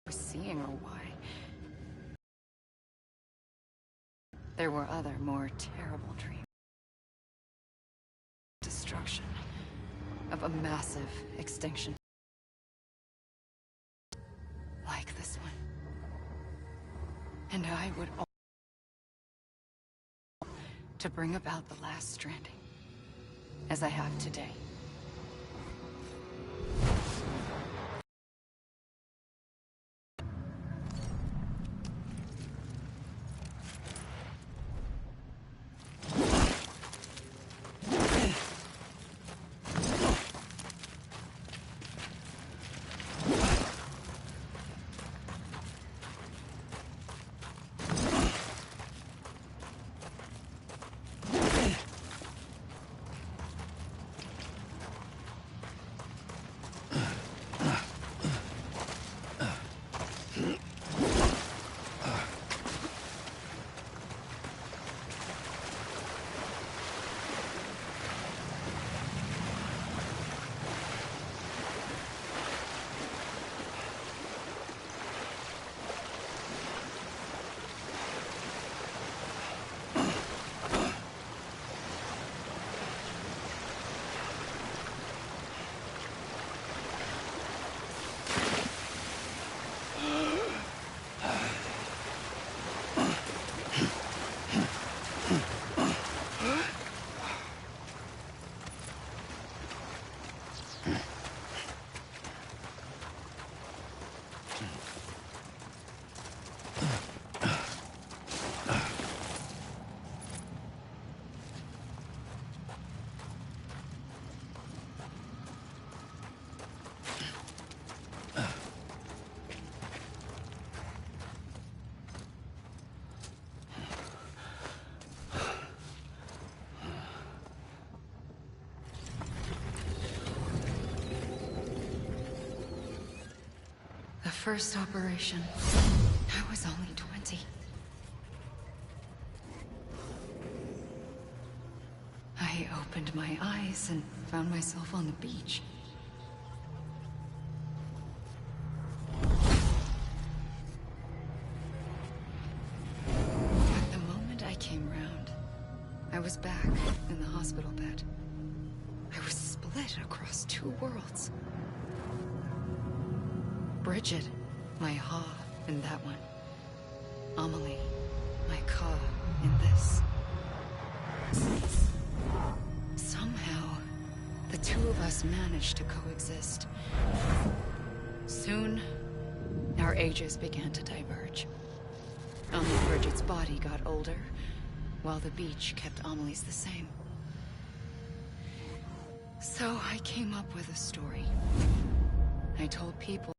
was seeing or why. There were other, more terrible dreams. Destruction of a massive extinction. Like this one. And I would to bring about the last stranding, as I have today. The first operation, I was only 20. I opened my eyes and found myself on the beach. At the moment I came round, I was back in the hospital bed. I was split across two worlds. Bridget, my Ha in that one. Amelie, my Ka in this. Somehow, the two of us managed to coexist. Soon, our ages began to diverge. Only Bridget's body got older, while the beach kept Amelie's the same. So I came up with a story. I told people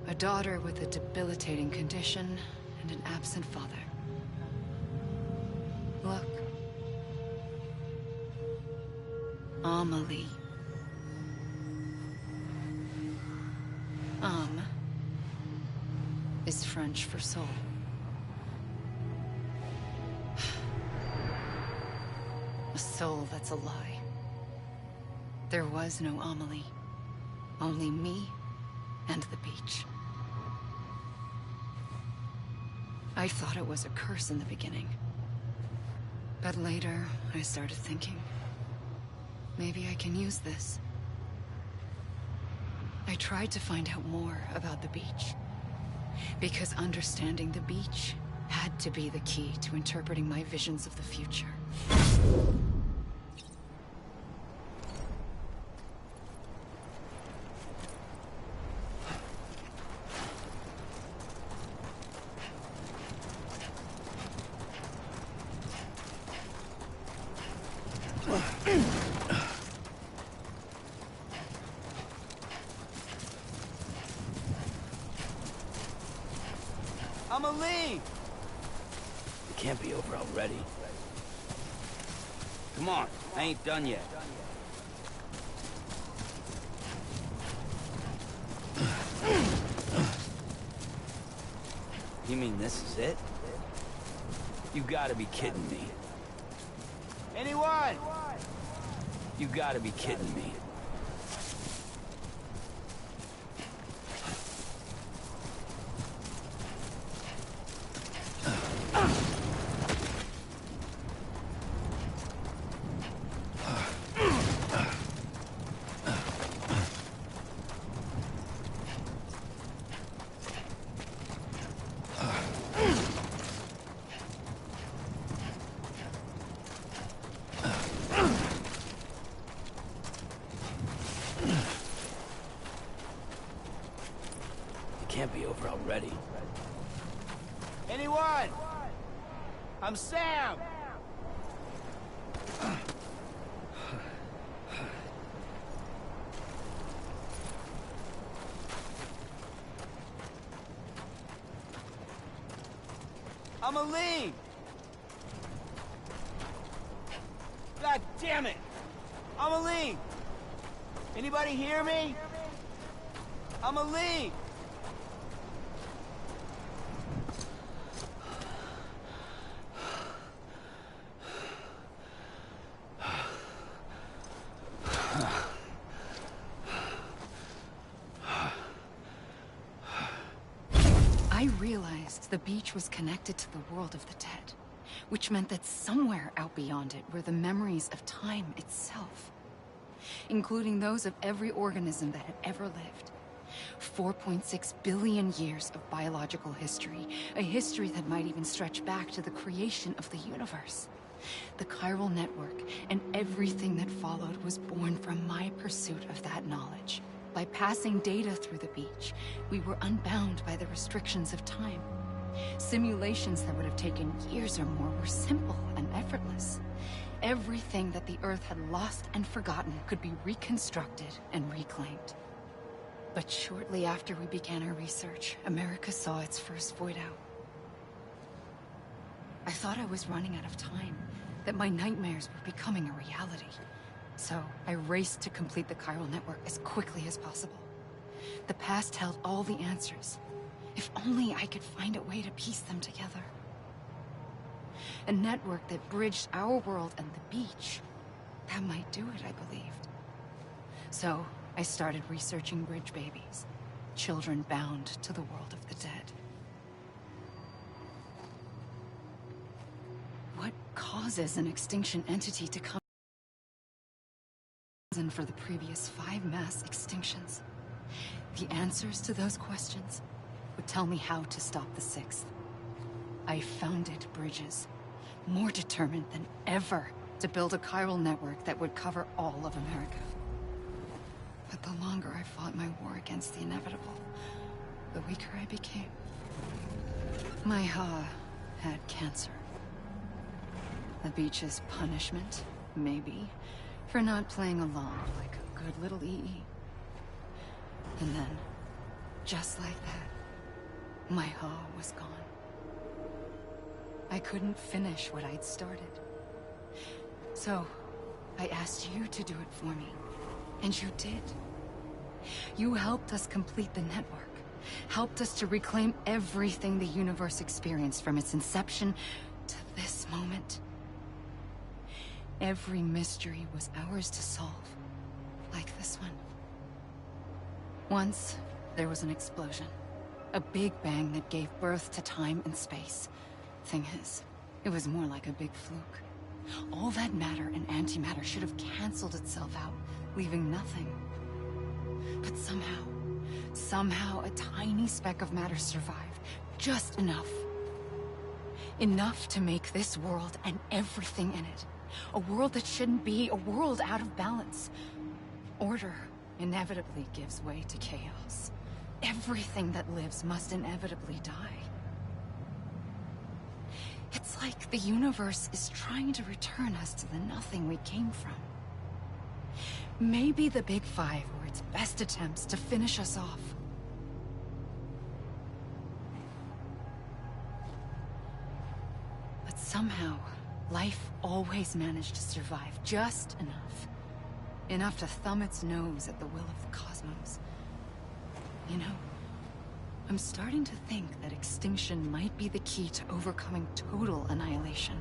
a daughter with a debilitating condition and an absent father. Look. Amelie. Is French for soul. A soul that's a lie. There was no Amelie. Only me and the beach. I thought it was a curse in the beginning. But later, I started thinking, maybe I can use this. I tried to find out more about the beach. Because understanding the beach had to be the key to interpreting my visions of the future. Amelie! It can't be over already. Come on, I ain't done yet. You mean this is it? You gotta be kidding me. Anyone? You gotta be kidding me. can't be over already. Anyone? I'm Sam! I'm Aline! God damn it! I'm Aline! Anybody hear me? I'm Aline! I realized the beach was connected to the world of the dead, which meant that somewhere out beyond it were the memories of time itself, including those of every organism that had ever lived. 4.6 billion years of biological history, a history that might even stretch back to the creation of the universe. The chiral network and everything that followed was born from my pursuit of that knowledge. By passing data through the beach, we were unbound by the restrictions of time. Simulations that would have taken years or more were simple and effortless. Everything that the Earth had lost and forgotten could be reconstructed and reclaimed. But shortly after we began our research, America saw its first void out. I thought I was running out of time, that my nightmares were becoming a reality. So I raced to complete the chiral network as quickly as possible. The past held all the answers. If only I could find a way to piece them together. A network that bridged our world and the beach. That might do it, I believed. So I started researching bridge babies, children bound to the world of the dead. What causes an extinction entity to come for the previous 5 mass extinctions? The answers to those questions would tell me how to stop the 6th. I founded bridges, more determined than ever to build a chiral network that would cover all of America. But the longer I fought my war against the inevitable, the weaker I became. My Ha had cancer. The beach's punishment, maybe, for not playing along like a good little EE. And then, just like that, my Ha was gone. I couldn't finish what I'd started. So, I asked you to do it for me. And you did. You helped us complete the network. Helped us to reclaim everything the universe experienced from its inception to this moment. Every mystery was ours to solve, like this one. Once, there was an explosion. A big bang that gave birth to time and space. Thing is, it was more like a big fluke. All that matter and antimatter should have canceled itself out, leaving nothing. But somehow a tiny speck of matter survived. Just enough. Enough to make this world and everything in it. A world that shouldn't be, a world out of balance. Order inevitably gives way to chaos. Everything that lives must inevitably die. It's like the universe is trying to return us to the nothing we came from. Maybe the Big Five were its best attempts to finish us off. But somehow, life always managed to survive just enough. Enough to thumb its nose at the will of the cosmos. You know, I'm starting to think that extinction might be the key to overcoming total annihilation.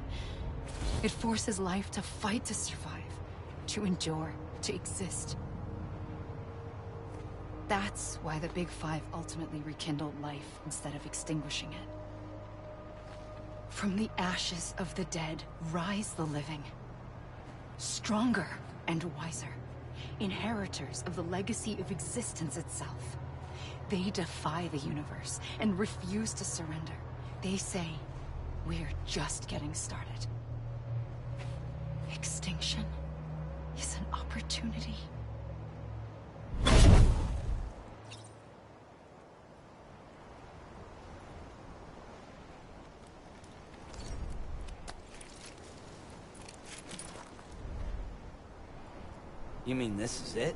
It forces life to fight to survive, to endure, to exist. That's why the Big Five ultimately rekindled life instead of extinguishing it. From the ashes of the dead rise the living. Stronger and wiser. Inheritors of the legacy of existence itself. They defy the universe and refuse to surrender. They say, we're just getting started. Extinction is an opportunity. You mean this is it?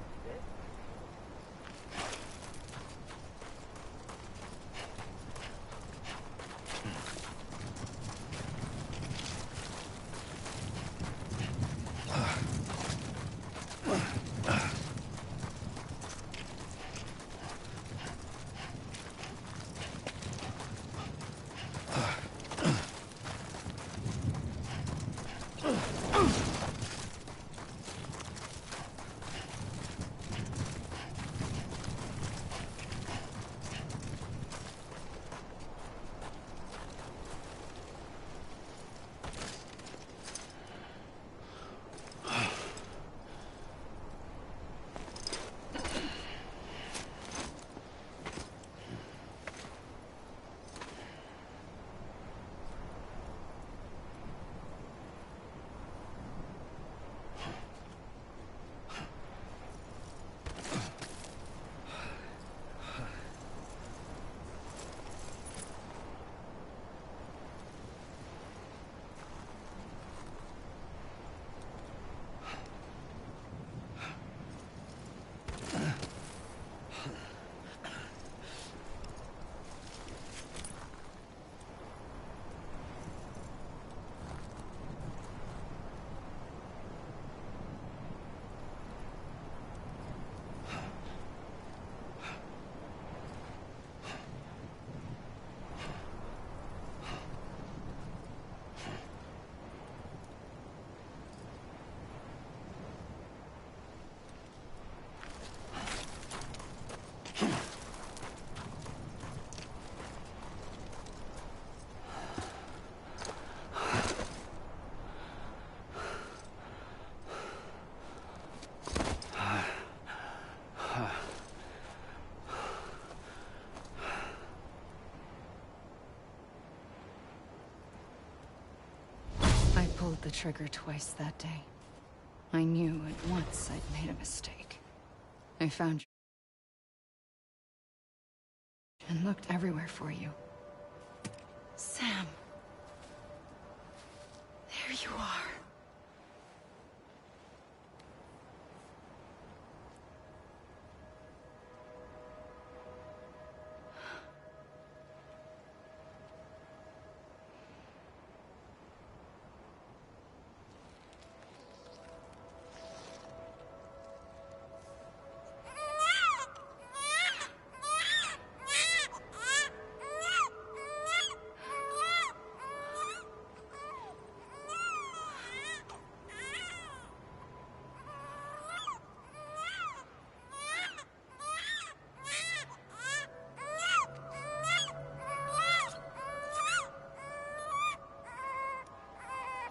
I pulled the trigger twice that day. I knew at once I'd made a mistake. I found you and looked everywhere for you. Sam. There you are.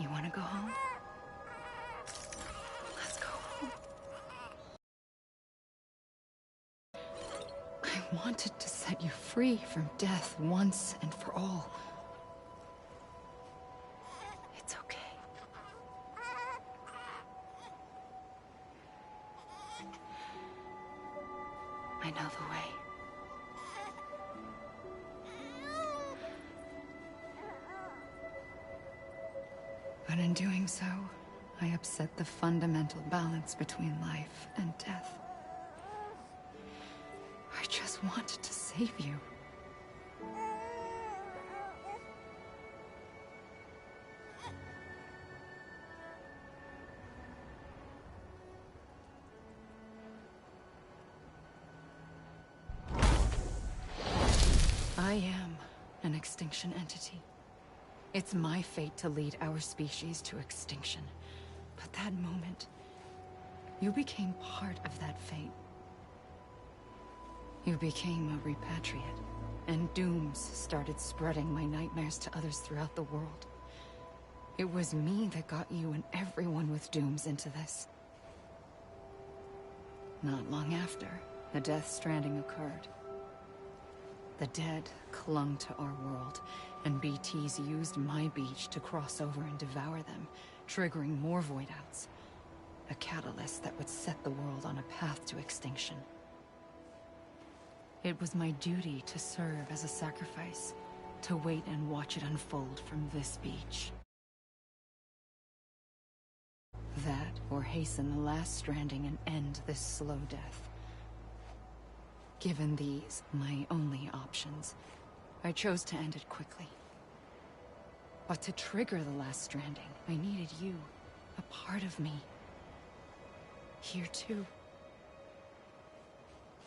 You want to go home? Let's go home. I wanted to set you free from death once and for all. It's okay. I know the way. But in doing so, I upset the fundamental balance between life and death. I just wanted to save you. I am an extinction entity. It's my fate to lead our species to extinction. But that moment, you became part of that fate. You became a repatriate, and dooms started spreading my nightmares to others throughout the world. It was me that got you and everyone with dooms into this. Not long after, the Death Stranding occurred. The dead clung to our world, and BTs used my beach to cross over and devour them, triggering more void outs. A catalyst that would set the world on a path to extinction. It was my duty to serve as a sacrifice, to wait and watch it unfold from this beach. That, or hasten the last stranding and end this slow death. Given these, my only options, I chose to end it quickly. But to trigger the last stranding, I needed you, a part of me. Here too.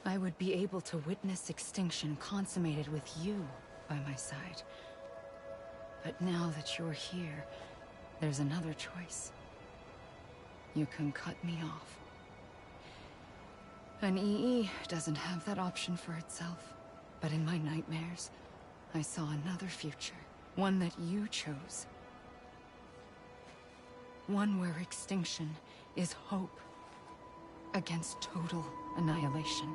I would be able to witness extinction consummated with you by my side. But now that you're here, there's another choice. You can cut me off. An EE doesn't have that option for itself. But in my nightmares, I saw another future. One that you chose. One where extinction is hope against total annihilation.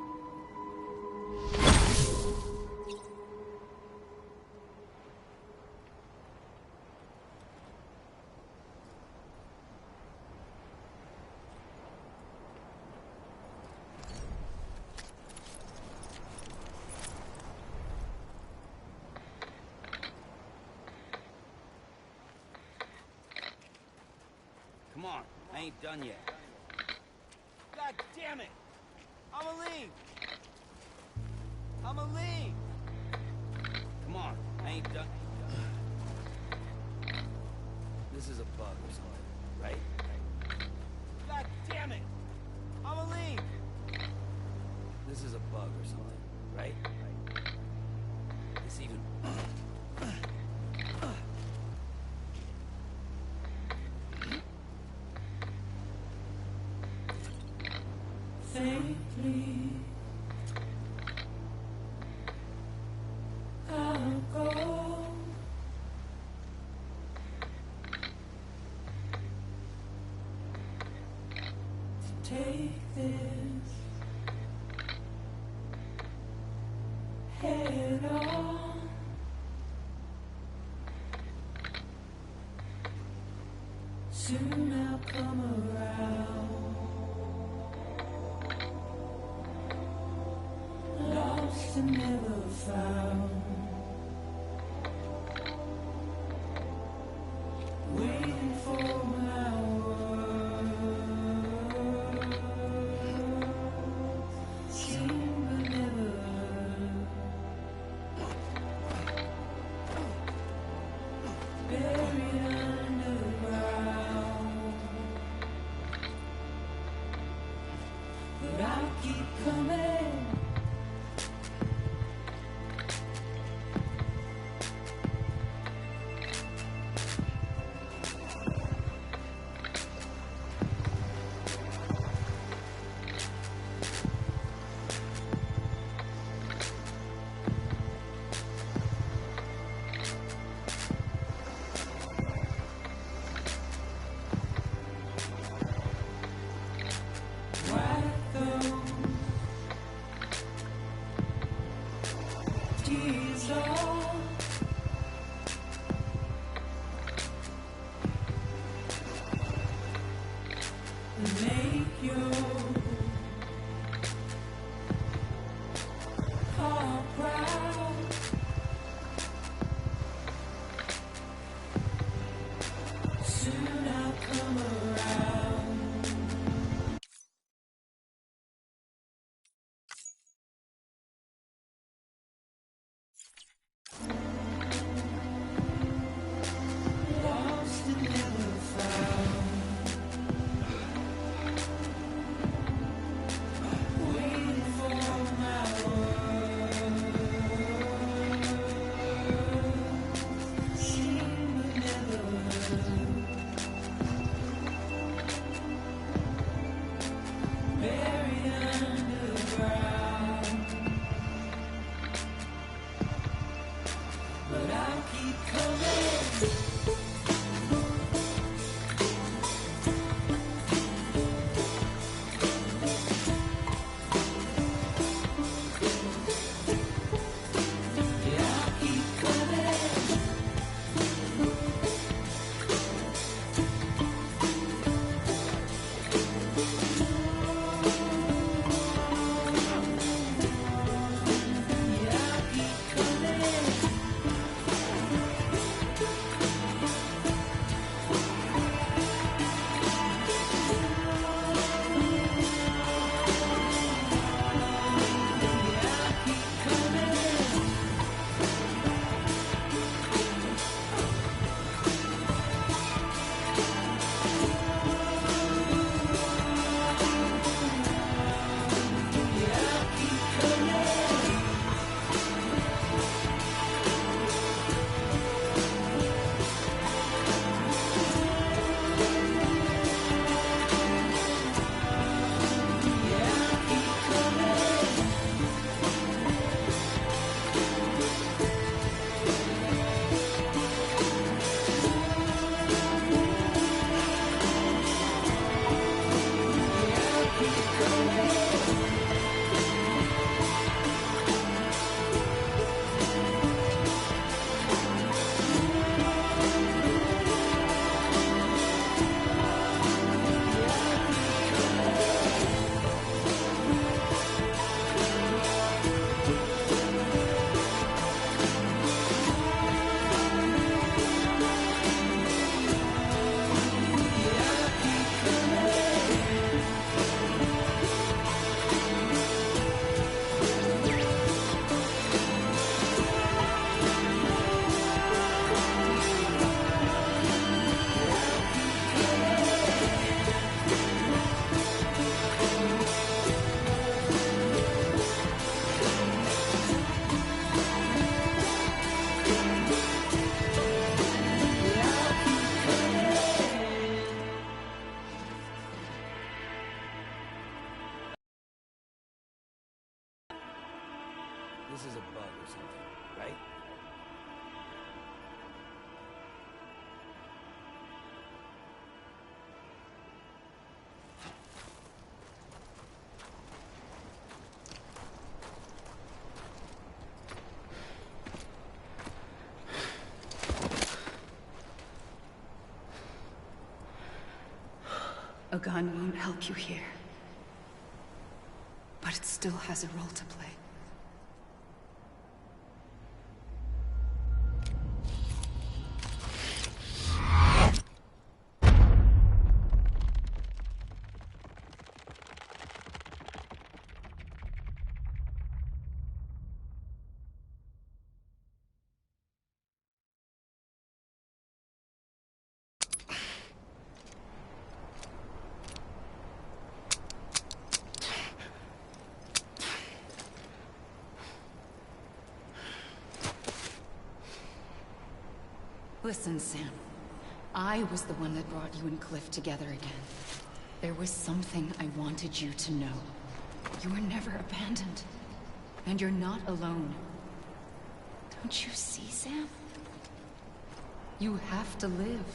Come on, I ain't done yet. God damn it! I'ma leave! I'ma leave! Come on, I ain't done. This is a bug or something, right? God damn it! I'ma leave! This is a bug or something, right? This even... Faintly, I'll go. To take this head on. Soon I'll come around. Lost and never found. Waiting for my words. Seen but never heard. Buried underground. But I'll keep coming. Make your heart proud. Soon I'll come around. This is a bug or something, right? A gun won't help you here. But it still has a role to play. Listen, Sam. I was the one that brought you and Cliff together again. There was something I wanted you to know. You were never abandoned. And you're not alone. Don't you see, Sam? You have to live.